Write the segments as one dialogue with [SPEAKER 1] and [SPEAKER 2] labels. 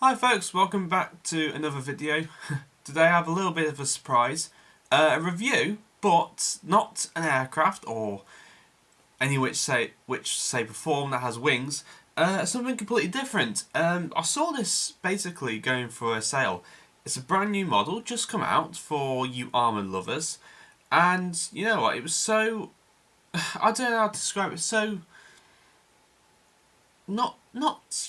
[SPEAKER 1] Hi folks, welcome back to another video. Today I have a little bit of a surprise. A review, but not an aircraft or any which shape or form that has wings. Something completely different. I saw this basically going for a sale. It's a brand new model, just come out for you armoured lovers. And you know what, it was so... I don't know how to describe it, so... Not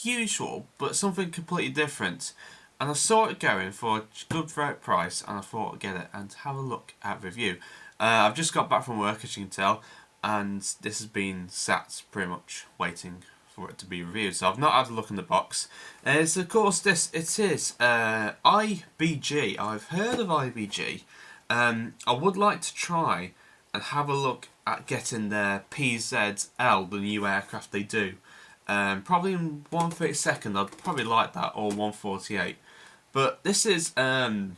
[SPEAKER 1] usual, but something completely different. And I saw it going for a good price, and I thought I'd get it and have a look at review. I've just got back from work, as you can tell, and this has been sat pretty much waiting for it to be reviewed. So I've not had a look in the box. So of course it is IBG. I've heard of IBG. I would like to try and have a look at getting their PZL, the new aircraft they do. Probably in 1/32, I'd probably like that, or 1/48. But this is the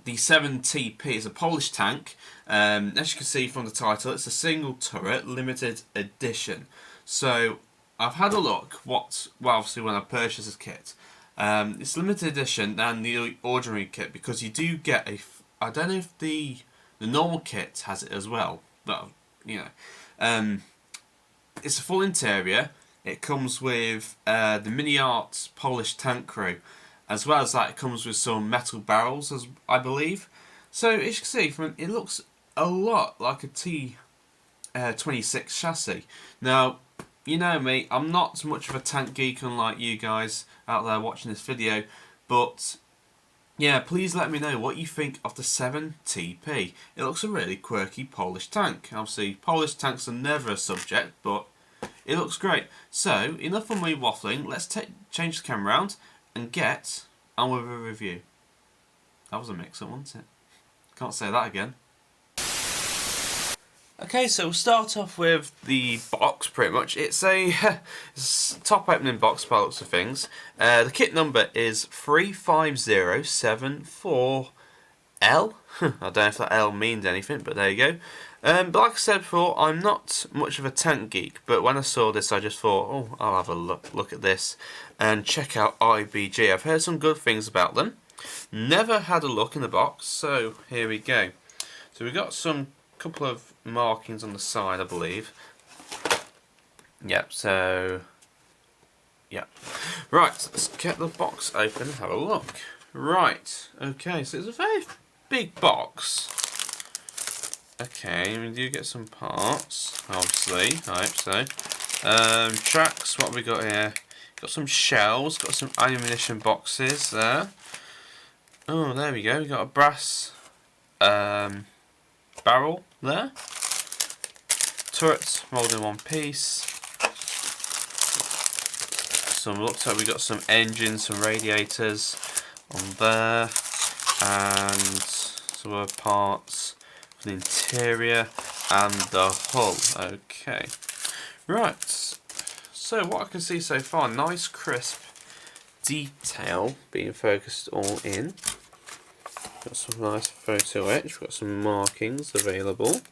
[SPEAKER 1] 7TP. It's a Polish tank. As you can see from the title, it's a single turret limited edition. So I've had a look. Obviously when I purchased this kit, it's limited edition than the ordinary kit because you do get a. I don't know if the normal kit has it as well, but you know, it's a full interior. It comes with the Mini Art Polish tank crew, as well as that it comes with some metal barrels, as I believe. So as you can see, it looks a lot like a T26 chassis. Now, you know me, I'm not much of a tank geek unlike you guys out there watching this video, but yeah, please let me know what you think of the 7TP. It looks a really quirky Polish tank. Obviously, Polish tanks are never a subject, but it looks great. So, enough of me waffling, let's change the camera around and get on with a review. That was a mix-up, wasn't it? Can't say that again. Okay, so we'll start off with the box, pretty much. It's a top opening box by the looks of things. The kit number is 35074L. I don't know if that L means anything, but there you go. But like I said before, I'm not much of a tank geek, but when I saw this I just thought, oh, I'll have a look at this and check out IBG. I've heard some good things about them. Never had a look in the box, so here we go. So we've got some couple of markings on the side, I believe. Yep, so... Yep. Right, let's get the box open and have a look. Right, okay, so it's a very big box. Okay, we do get some parts, obviously, I hope so. Tracks, what have we got here? Got some shells, got some ammunition boxes there. Oh, there we go, we got a brass barrel there. Turrets rolled in one piece. Looks like we got some engines, some radiators on there, and some other parts. The interior and the hull. Okay, right, so what I can see so far, nice crisp detail being focused all in. Got some nice photo etch, got some markings available,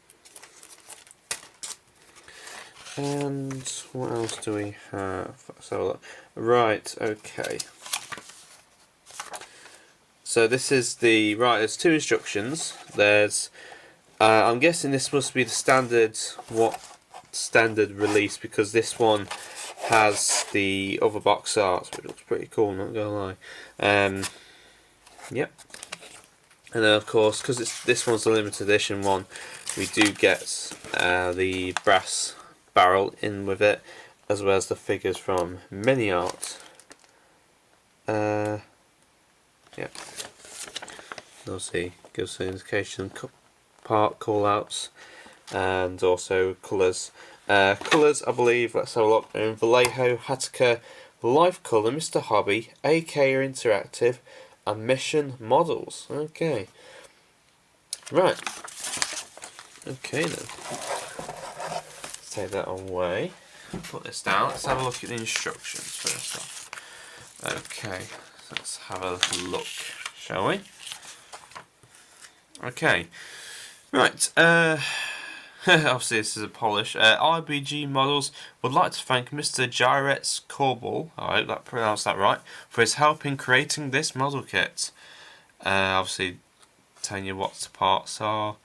[SPEAKER 1] and what else do we have? Let's have a look. Right, okay, so this is there's two instructions. There's I'm guessing this must be the standard release, because this one has the other box art, which looks pretty cool, not gonna lie. Yep. And then of course, because this one's the limited edition one, we do get the brass barrel in with it, as well as the figures from Mini Art. Yep. Obviously gives an indication part callouts and also colours. Colours, I believe, let's have a look. Vallejo, Hatica, Life Colour, Mr. Hobby, AK Interactive, and Mission Models. Okay. Right. Okay then. Let's take that away. Put this down. Let's have a look at the instructions first off. Okay. Let's have a look, shall we? Okay. Right, Obviously this is a polish. IBG Models would like to thank Mr. Jarrett's Corball, I hope that pronounced that right, for his help in creating this model kit. Obviously telling you what the parts are.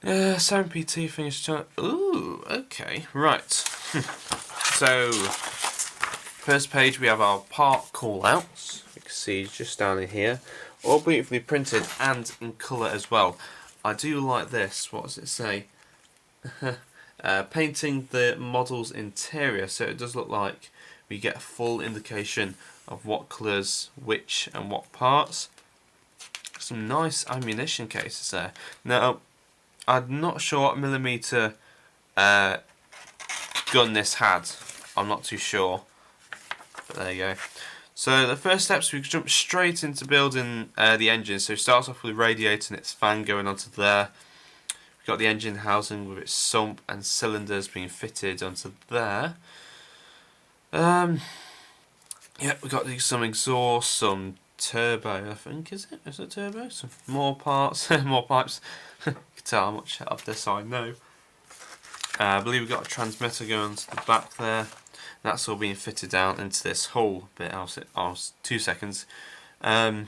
[SPEAKER 1] 7PT finished. Ooh, okay, right. So, first page we have our part callouts. You can see just down in here, all beautifully printed and in colour as well. I do like this. What does it say? Painting the model's interior, so it does look like we get a full indication of what colours, which, and what parts. Some nice ammunition cases there. Now, I'm not sure what millimetre gun this had. I'm not too sure. But there you go. So the first steps, we jump straight into building the engine. So it starts off with the radiator and its fan going onto there. We've got the engine housing with its sump and cylinders being fitted onto there. Yeah, we've got some exhaust, some turbo, I think, is it? Is it turbo? Some more parts, more pipes. You can tell how much of this I know. I believe we've got a transmitter going to the back there. That's all being fitted down into this whole bit. I'll 2 seconds. Yep,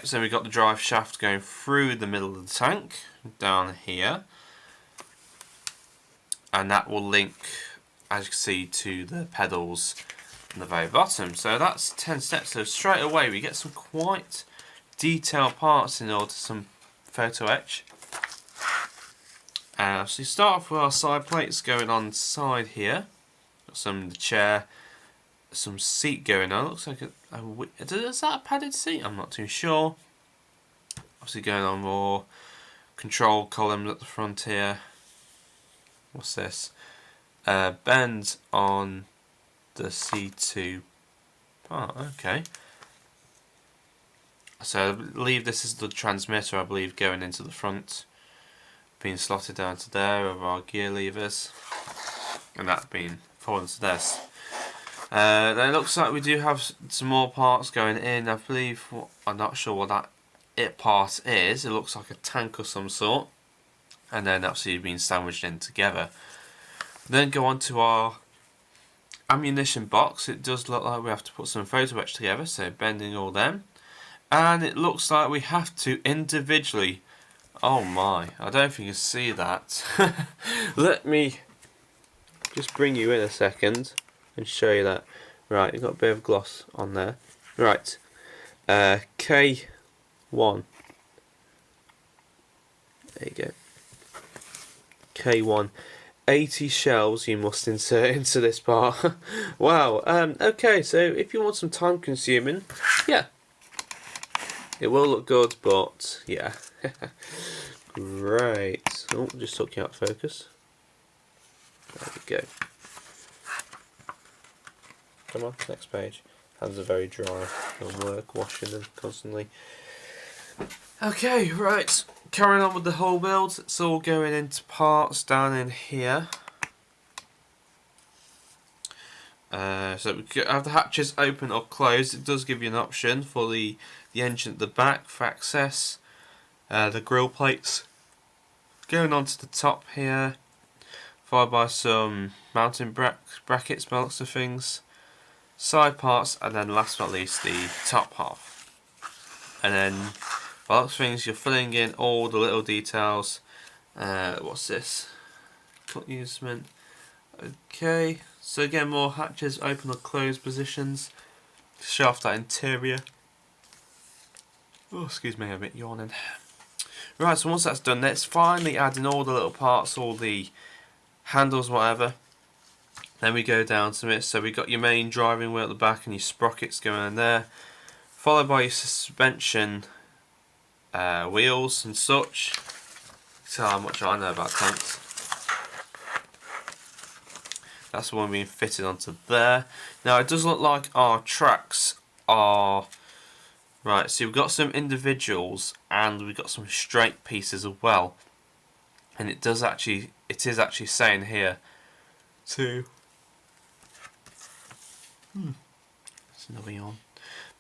[SPEAKER 1] so we've got the drive shaft going through the middle of the tank, down here. And that will link, as you can see, to the pedals on the very bottom. So that's 10 steps. So straight away we get some quite detailed parts in order to some photo etch. So you start off with our side plates going on side here. Got some of the chair, some seat going on. Looks like is that a padded seat? I'm not too sure. Obviously going on more control columns at the front here. What's this? Bend on the C2 part. Okay. So I believe this is the transmitter, I believe, going into the front, being slotted down to there with our gear levers, and that being forward to this. Then it looks like we do have some more parts going in. I believe, I'm not sure what that part is. It looks like a tank of some sort, and then actually being sandwiched in together. Then go on to our ammunition box. It does look like we have to put some photo etch together, so bending all them. And it looks like we have to individually, oh my, I don't know if you can see that. Let me just bring you in a second and show you that. Right, you've got a bit of gloss on there. Right, K1. There you go. K1. 80 shells you must insert into this part. Wow, okay, so if you want some time consuming, yeah. It will look good, but yeah. Great. Oh, just took you out of focus. There we go. Come on, next page. Hands are very dry from work, washing them constantly. Okay, right. Carrying on with the whole build. It's all going into parts down in here. So we have the hatches open or closed. It does give you an option for the engine at the back for access. The grill plates going onto the top here, followed by some mounting brackets by looks of things, side parts, and then last but not least the top half. And then by looks of things you're filling in all the little details. What's this? Cut usement. Okay, so again more hatches open or closed positions to show off that interior. Oh, excuse me, I'm a bit yawning. Right, so once that's done, let's finally add in all the little parts, all the handles, whatever. Then we go down to it. So we got your main driving wheel at the back and your sprockets going in there, followed by your suspension wheels and such. Tell how much I know about tanks. That's the one being fitted onto there. Now it does look like our tracks are right. So we've got some individuals and we've got some straight pieces as well. And it is actually saying here to. It's another yawn.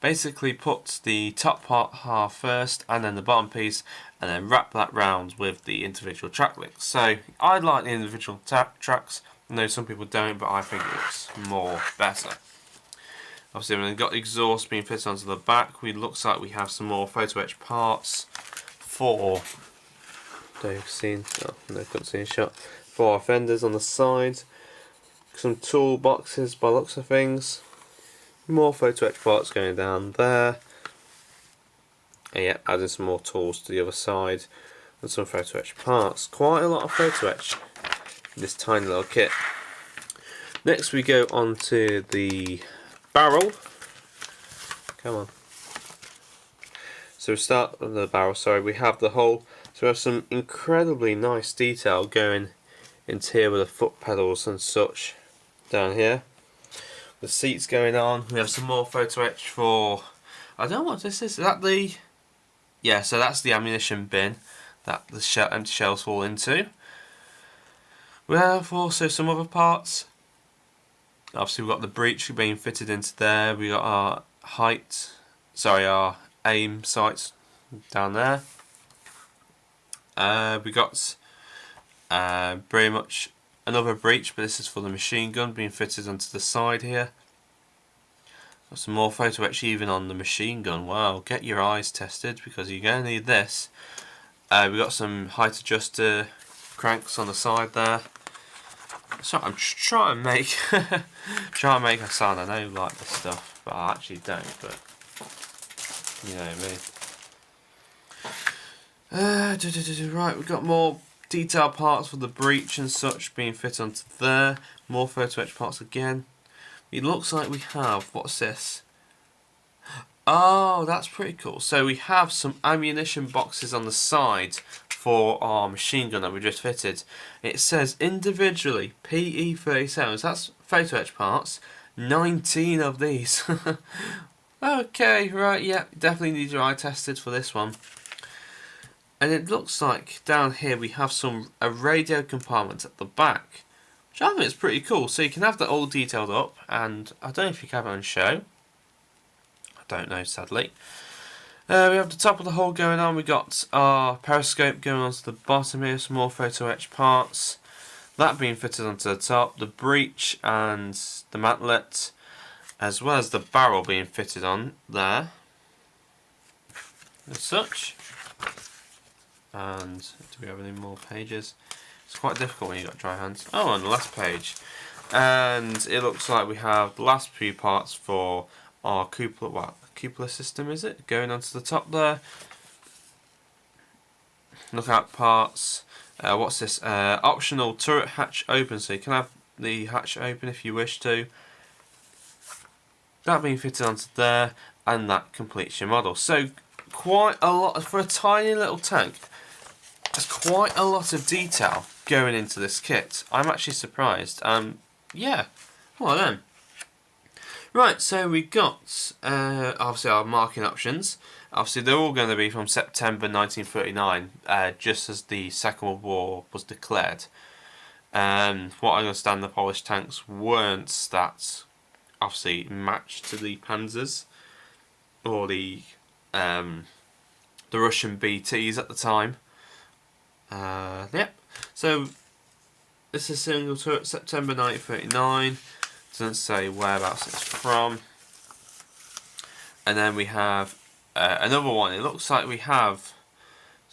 [SPEAKER 1] Basically put the top part half first and then the bottom piece, and then wrap that round with the individual track links. So I like the individual tracks. I know some people don't, but I think it's more better. Obviously, when we've got the exhaust being fitted onto the back, it looks like we have some more photo etch parts for. They've seen. Oh, no, couldn't see a shot. For our fenders on the side, some tool boxes by looks of things. More photo etch parts going down there. And yeah, adding some more tools to the other side, and some photo etch parts. Quite a lot of photo etch in this tiny little kit. Next, we go on to the barrel. Come on. So we start with the barrel. Sorry, we have the hole. So we have some incredibly nice detail going into here with the foot pedals and such down here. The seats going on. We have some more photo etch for. I don't know what this is. Is that the? Yeah. So that's the ammunition bin that the empty shells fall into. We have also some other parts. Obviously, we've got the breech being fitted into there. We got our our aim sights down there. We got very much another breech, but this is for the machine gun being fitted onto the side here. Got some more photo etch even on the machine gun. Wow, get your eyes tested because you're going to need this. We got some height adjuster cranks on the side there. So I'm trying to make a sound. I know you like this stuff, but I actually don't. But you know me. Right, we've got more detail parts for the breech and such being fit onto there. More photo etch parts again. It looks like we have, what's this? Oh, that's pretty cool. So we have some ammunition boxes on the side for our machine gun that we just fitted. It says individually PE37. That's photo etch parts. 19 of these. Okay, right, yeah, definitely need your eye tested for this one. And it looks like down here we have a radio compartment at the back, which I think is pretty cool. So you can have that all detailed up, and I don't know if you can have it on show. I don't know, sadly. We have the top of the hole going on. We got our periscope going on to the bottom here. Some more photo etch parts. That being fitted onto the top. The breech and the mantlet, as well as the barrel being fitted on there. As such. And do we have any more pages? It's quite difficult when you've got dry hands. Oh, on the last page. And it looks like we have the last few parts for our cupola system, is it? Going onto the top there. Lookout parts. What's this? Optional turret hatch open, so you can have the hatch open if you wish to. That being fitted onto there, and that completes your model. So quite a lot for a tiny little tank. There's quite a lot of detail going into this kit. I'm actually surprised. Yeah, well then. Right, so we got obviously our marking options. Obviously, they're all going to be from September 1939, just as the Second World War was declared. What I understand, the Polish tanks weren't that obviously matched to the Panzers or the Russian BTs at the time. Yep. So this is a single turret, September 1939. Doesn't say whereabouts it's from. And then we have another one. It looks like we have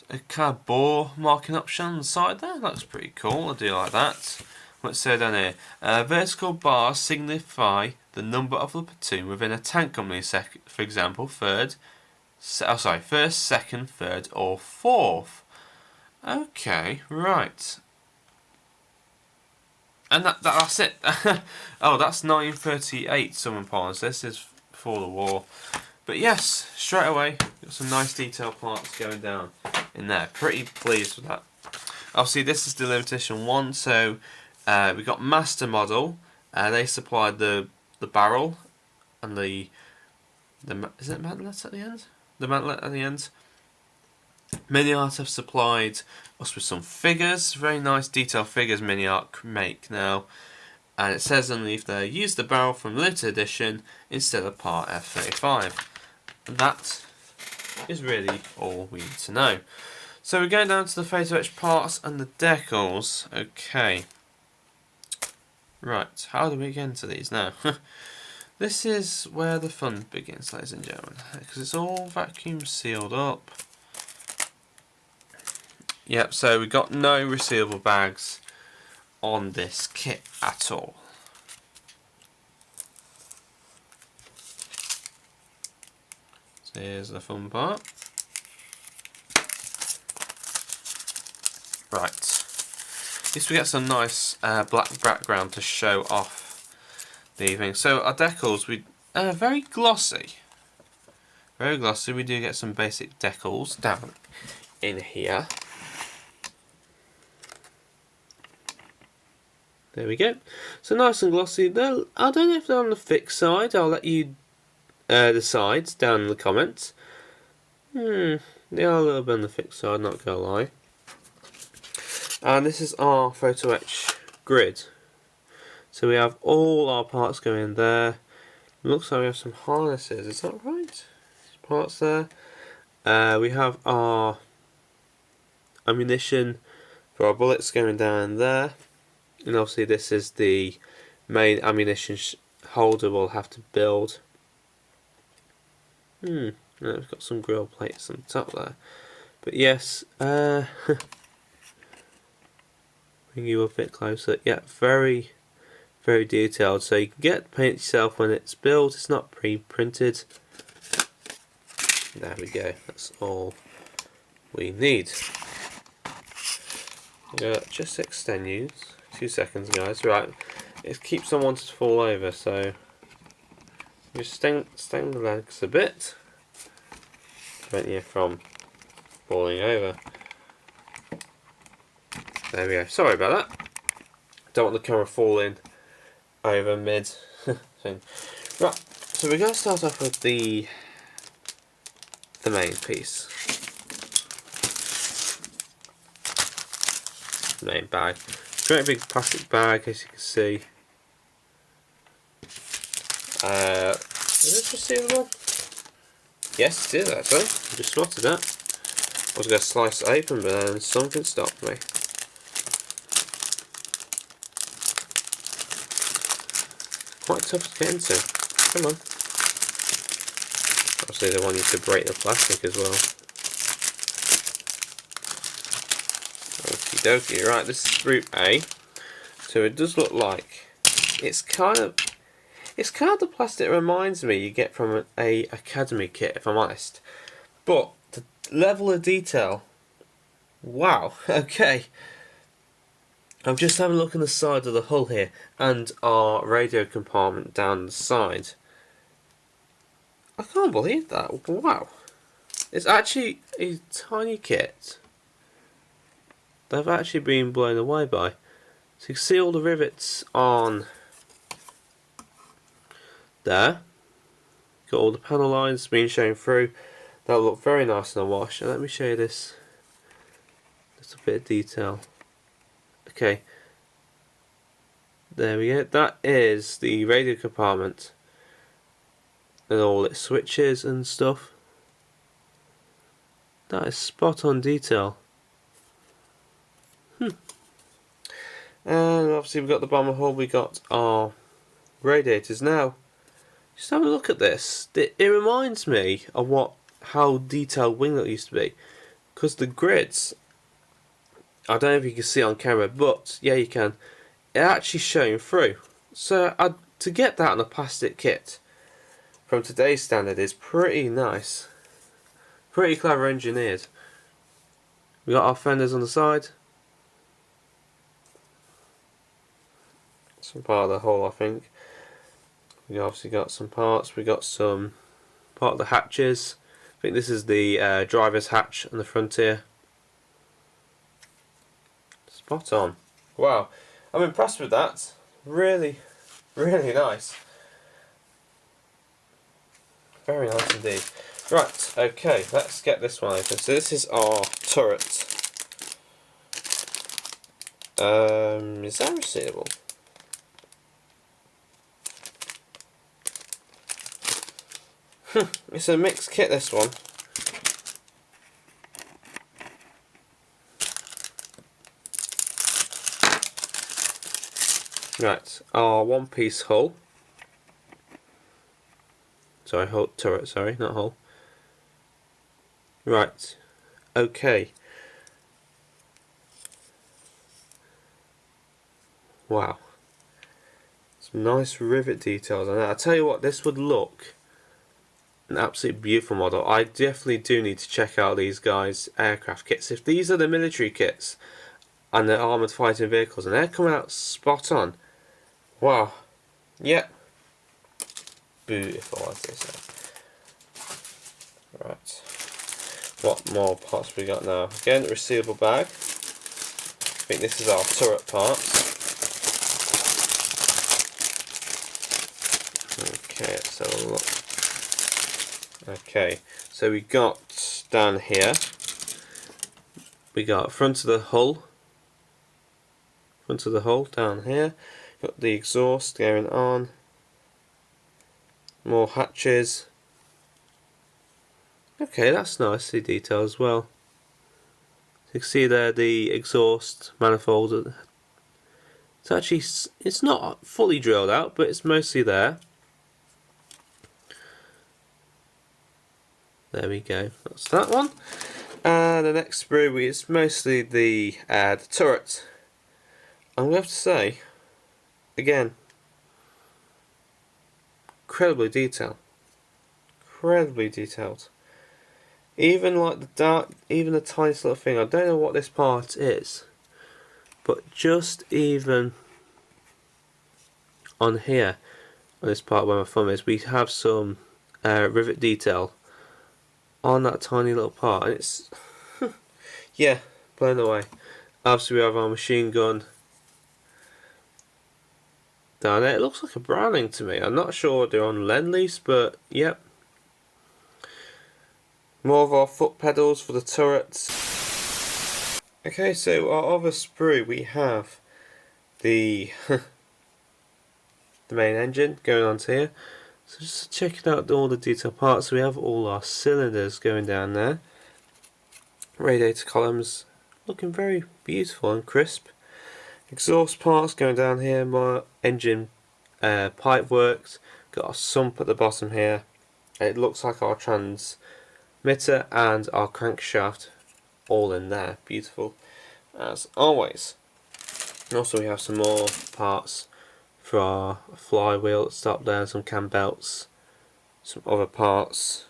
[SPEAKER 1] a kind of bore marking option on the side there. That's pretty cool. I do like that. Let's say down here. Vertical bars signify the number of the platoon within a tank company. For example, first, second, third, or fourth. Okay, right. And that's it. Oh, that's 1938, Southern Poland. So this is before the war. But yes, straight away, got some nice detail parts going down in there. Pretty pleased with that. Obviously, this is the limited edition one. So we got Master Model. They supplied the barrel and the is it mantlet at the end? The mantlet at the end. Mini Art have supplied us with some figures, very nice detailed figures Mini Art make now, and it says underneath there, use the barrel from limited edition instead of part F35. that is really all we need to know. So we're going down to the photo etch parts and the decals. Okay. Right, how do we get into these now? This is where the fun begins, ladies and gentlemen, because it's all vacuum sealed up. Yep, so we've got no resealable bags on this kit at all. So here's the fun part. Right, at least we get some nice black background to show off the thing. So our decals, we very glossy. Very glossy. We do get some basic decals down in here. There we go. So nice and glossy. I don't know if they're on the thick side. I'll let you decide down in the comments. They are a little bit on the thick side, not gonna lie. And this is our photo etch grid. So we have all our parts going in there. Looks like we have some harnesses. Is that right? Parts there. We have our ammunition for our bullets going down there. And obviously this is the main ammunition holder we'll have to build. We've got some grill plates on top there. But yes, bring you a bit closer. Yeah, very, very detailed. So you can get the paint yourself when it's built. It's not pre-printed. There we go. That's all we need. Just extend you. 2 seconds, guys. Right, it keeps on wanting to fall over, so just extend the legs a bit, prevent you from falling over. There we go. Sorry about that. Don't want the camera falling over mid thing. Right, so we're going to start off with the main piece, the main bag. Very big plastic bag, as you can see. Is this resealable? Yes, it is actually. I just spotted that. I was going to slice it open, but then something stopped me. Quite tough to get into. Come on. Obviously, they want you to break the plastic as well. Okie dokie. Right, this is group A. So it does look like it's kind of the plastic reminds me you get from a academy kit, if I'm honest. But the level of detail, wow. Okay. I'm just having a look on the side of the hull here and our radio compartment down the side. I can't believe that. Wow. It's actually a tiny kit they've actually been blown away by. So you can see all the rivets on there. Got all the panel lines being shown through. That'll look very nice in the wash. And let me show you this. Just a bit of detail. Okay. There we go. That is the radio compartment. And all its switches and stuff. That is spot on detail. And obviously we've got the bomber hull, we got our radiators. Now, just have a look at this. It reminds me of how detailed winglet used to be. Because the grids, I don't know if you can see on camera, but yeah you can. It's actually showing through. So to get that on a plastic kit from today's standard is pretty nice. Pretty clever engineered. We got our fenders on the side. Some part of the hull, I think. We obviously got some parts. We got some part of the hatches. I think this is the driver's hatch on the front here. Spot on. Wow, I'm impressed with that. Really, really nice. Very nice indeed. Right, okay, let's get this one open. So this is our turret. Is that resealable? It's a mixed kit, this one. Right, our one-piece hull. Sorry, hull, turret, sorry, not hull. Right, okay. Wow. Some nice rivet details on that. I'll tell you what, this would look an absolutely beautiful model. I definitely do need to check out these guys' aircraft kits. If these are the military kits and the armoured fighting vehicles and they're coming out spot on, wow. Yep. Beautiful, as they say. Right. What more parts we got now? Again, resealable bag. I think this is our turret parts. Okay, let's have a look. Okay, so we got down here, we got front of the hull down here, got the exhaust going on, more hatches. Okay, that's nicely detailed as well. You can see there the exhaust manifold. It's actually, it's not fully drilled out, but it's mostly there. There we go, that's that one. And the next sprue is mostly the turret. I'm going to have to say, again, incredibly detailed. Incredibly detailed. Even like the dark, even the tiniest little thing, I don't know what this part is, but just even on here, on this part where my thumb is, we have some rivet detail on that tiny little part, and it's yeah, blown away. Obviously we have our machine gun down there. It looks like a Browning to me. I'm not sure they're on Lend-Lease, but yep. More of our foot pedals for the turrets. Okay, so our other sprue, we have the the main engine going onto here. So just checking out all the detail parts, we have all our cylinders going down there. Radiator columns looking very beautiful and crisp. Exhaust parts going down here, more engine pipe works. Got a sump at the bottom here. It looks like our transmitter and our crankshaft all in there. Beautiful as always. And also we have some more parts for our flywheel at the top there, some cam belts, some other parts.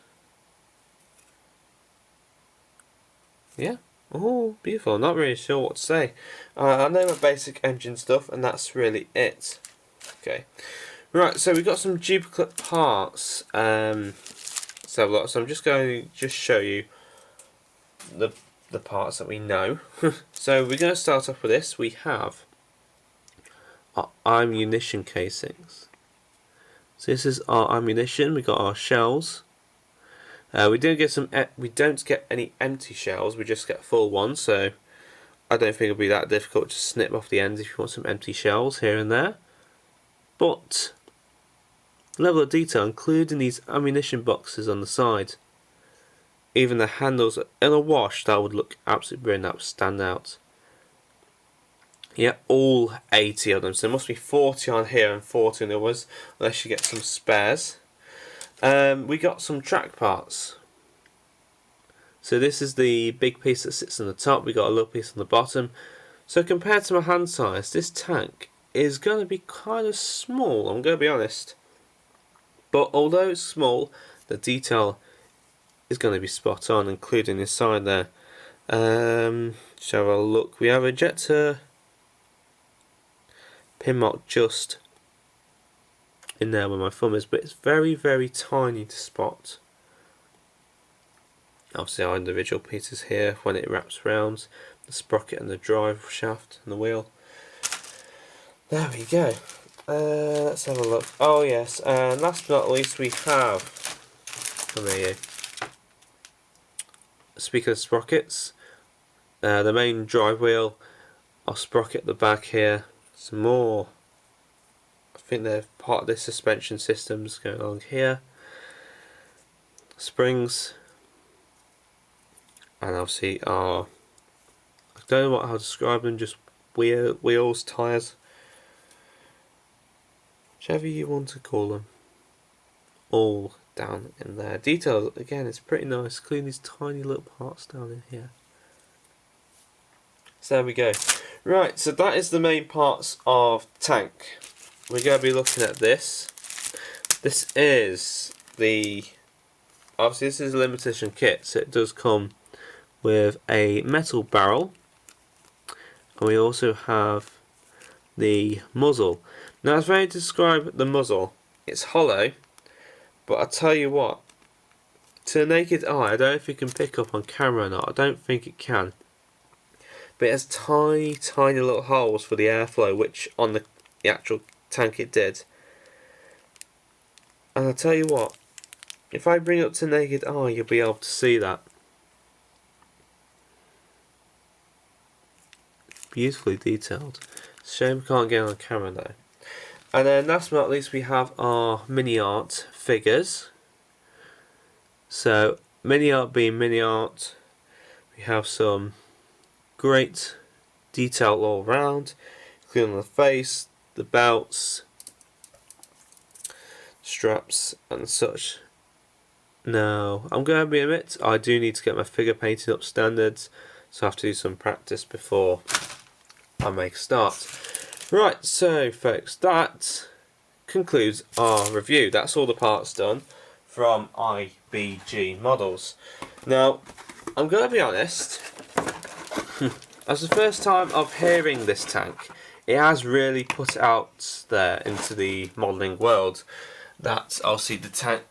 [SPEAKER 1] Yeah, oh beautiful, not really sure what to say. I know my basic engine stuff and that's really it. Okay, right, so we've got some duplicate parts. Let's have a look. So I'm just going to show you the parts that we know. So we're going to start off with this. We have our ammunition casings. So this is our ammunition. We got our shells. We don't get any empty shells. We just get full ones. So I don't think it'll be that difficult to snip off the ends if you want some empty shells here and there. But the level of detail, including these ammunition boxes on the side, even the handles in a wash, that would look absolutely brilliant. That would stand out. Yeah, all 80 of them. So there must be 40 on here and 40 on the others, unless you get some spares. We got some track parts. So this is the big piece that sits on the top. We got a little piece on the bottom. So compared to my hand size, this tank is going to be kind of small. I'm going to be honest. But although it's small, the detail is going to be spot on, including this side there. Let's have a look. We have a ejector pin mark just in there where my thumb is, but it's very, very tiny to spot. Obviously our individual pieces here when it wraps around, the sprocket and the drive shaft and the wheel. There we go. Let's have a look. Oh yes, and last but not least we have, there you go. Speaking of sprockets, the main drive wheel, our sprocket at the back here, some more, I think they're part of the suspension systems going along here.
[SPEAKER 2] springs, and obviously our, I don't know how to describe them, just wheels, tyres, whichever you want to call them, all down in there. Details, again, it's pretty nice, clean these tiny little parts down in here. So there we go. Right, so that is the main parts of the tank. We're going to be looking at this. This is the, obviously this is a limited edition kit, so it does come with a metal barrel, and we also have the muzzle. Now it's very to describe the muzzle. It's hollow, but I'll tell you what, to the naked eye, I don't know if you can pick up on camera or not, I don't think it can, but it has tiny little holes for the airflow, which on the actual tank it did. And I'll tell you what, if I bring it up to naked eye, you'll be able to see that. Beautifully detailed. Shame we can't get on camera though. And then last but not least, we have our mini art figures. So mini art being mini art, we have some great detail all around, including the face, the belts, straps and such. Now I'm going to be admit, I do need to get my figure painting up standards, so I have to do some practice before I make a start. Right, so folks, that concludes our review. That's all the parts done from IBG Models. Now, I'm going to be honest, as the first time of hearing this tank, it has really put it out there into the modelling world that obviously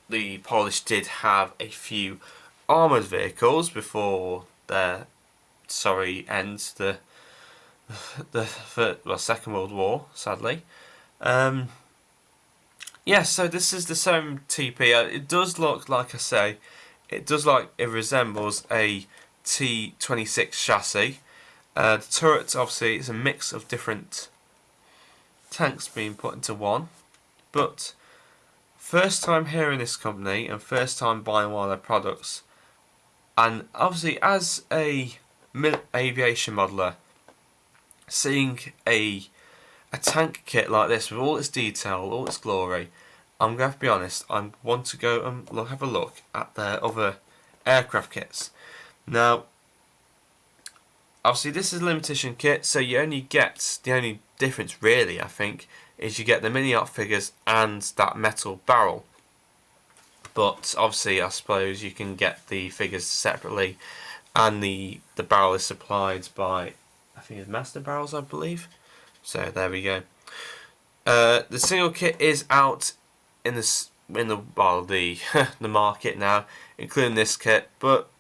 [SPEAKER 2] the Polish did have a few armoured vehicles before their end, the Second World War, sadly. Yes, so this is the same TP. It does look, like I say, it resembles a T26 chassis. The turret, obviously, is a mix of different tanks being put into one. But first time hearing this company and first time buying one of their products, and obviously as a aviation modeller, seeing a tank kit like this with all its detail, all its glory, I'm going to be honest, I want to go and have a look at their other aircraft kits. Now, obviously this is a limited edition kit, so you only get, the only difference really, I think, is you get the mini art figures and that metal barrel. But obviously I suppose you can get the figures separately, and the barrel is supplied by, I think it's Master Barrels, I believe. So there we go. The single kit is out in the market now, including this kit. But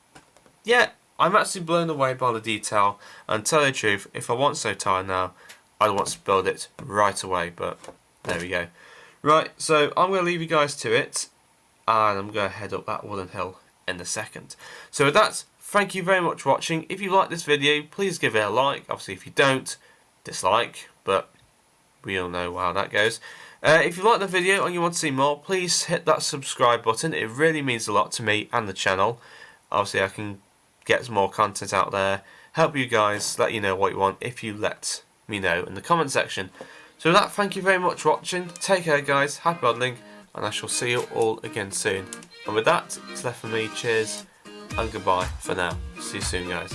[SPEAKER 2] yeah, I'm actually blown away by the detail. And to tell you the truth, if I want so tired now, I'd want to build it right away. But there we go. Right, so I'm going to leave you guys to it, and I'm going to head up that wooden hill in a second. So with that, thank you very much for watching. If you like this video, please give it a like. Obviously, if you don't, dislike, but we all know how that goes. If you like the video and you want to see more, please hit that subscribe button. It really means a lot to me and the channel. Obviously, I can get some more content out there, help you guys, let you know what you want if you let me know in the comment section. So with that, thank you very much for watching. Take care, guys. Happy modelling, and I shall see you all again soon. And with that, it's left for me. Cheers and goodbye for now. See you soon, guys.